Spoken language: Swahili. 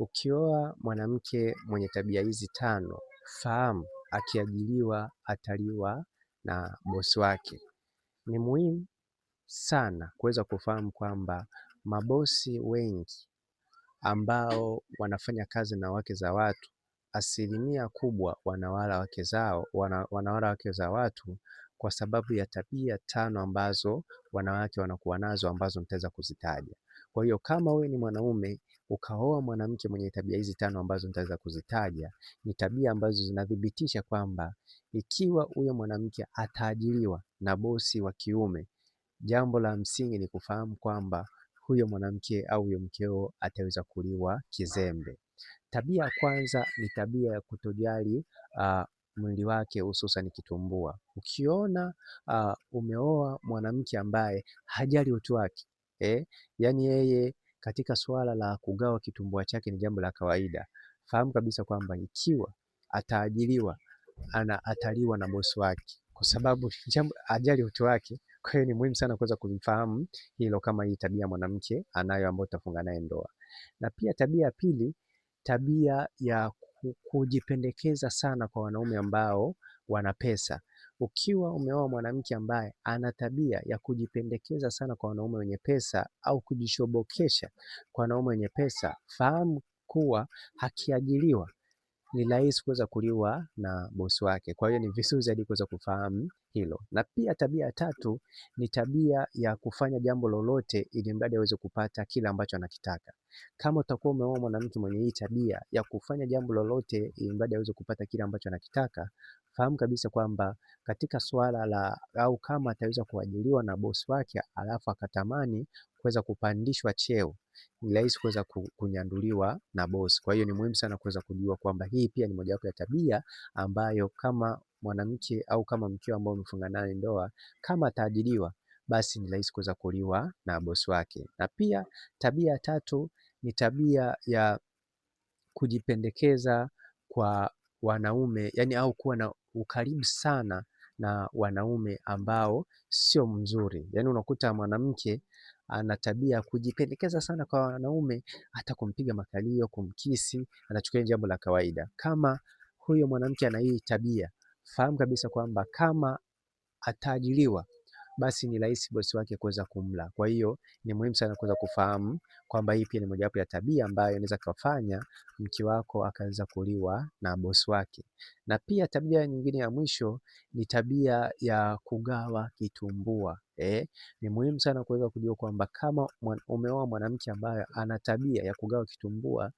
Ukioa mwanamke mwenye tabia hizi tano, fahamu akiajiriwa ataliwa na bosi wake. Ni muhimu sana kuweza kufahamu kwamba mabosi wengi ambao wanafanya kazi na wake za watu, asilimia kubwa wanawala wake za watu kwa sababu ya tabia tano ambazo wanawake wanakuwa nazo, ambazo nitaweza kuzitaja. Kwa hiyo kama wewe ni mwanaume ukaoa mwanamke mwenye tabia hizi tano ambazo nitaweza kuzitaja, ni tabia ambazo zinathibitisha kwamba ikiwa huyo mwanamke ataajiriwa na bosi wa kiume, jambo la msingi ni kufahamu kwamba huyo mwanamke au huyo mkeo ataweza kuliwa kizembe. Tabia ya kwanza ni tabia ya kutojali mwili wake, hususan kitumbua. Ukiona umeoa mwanamke ambaye hajali utu wake, yani yeye katika suala la kugawa kitumbua chake ni jambo la kawaida, fahamu kabisa kwamba ikiwa ataajiriwa ataliwa na bosi wake, kwa sababu hajali utu wake. Kwa hiyo ni muhimu sana kuweza kulifahamu hilo, kama hii tabia mwanamke anayo ambayo utafunga naye ndoa. Na pia tabia ya pili, tabia ya kujipendekeza sana kwa wanaume ambao wana pesa. Ukiwa umeoa mwanamke ambaye ana tabia ya kujipendekeza sana kwa wanaume wenye pesa au kujishobokesha kwa wanaume wenye pesa, fahamu kuwa akiajiriwa ni rahisi kuweza kuliwa na bosi wake. Kwa hiyo ni vizuri zaidi kuweza kufahamu hilo. Na pia tabia ya tatu ni tabia ya kufanya jambo lolote ili mradi aweze kupata kile ambacho anakitaka. Kama utakuwa umeoa mwanamke mwenye hii tabia ya kufanya jambo lolote ili mradi aweze kupata kile ambacho anakitaka, fahamu kabisa kwamba katika swala la au kama ataweza kuajiriwa na bosi wake alafu akatamani kuweza kupandishwa cheo, ni rahisi kuweza kunyanduliwa na bosi. Kwa hiyo ni muhimu sana kuweza kujua kwamba hii pia ni mojawapo ya tabia ambayo kama mwanamke au kama mkeo ambao umefunga naye ndoa, kama ataajiriwa, basi ni rahisi kuweza kuliwa na bosi wake. Na pia tabia ya tatu ni tabia ya kujipendekeza kwa wanaume, yani au kuwa na ukaribu sana na wanaume ambao sio mzuri. Yani unakuta mwanamke ana tabia ya kujipendekeza sana kwa wanaume, hata kumpiga makalio, kumkisi, anachukulia jambo la kawaida. Kama huyo mwanamke ana hii tabia, fahamu kabisa kwamba kama ataajiriwa, basi ni rahisi bosi wake kuweza kumla. Kwa hiyo ni muhimu sana kuweza kufahamu kwamba hii pia ni mojawapo ya tabia ambayo inaweza kufanya mke wako akaweza kuliwa na bosi wake. Na pia tabia nyingine ya mwisho ni tabia ya kugawa kitumbua. Ni muhimu sana kuweza kujua kwamba kama umeoa mwanamke ambaye ana tabia ya kugawa kitumbua,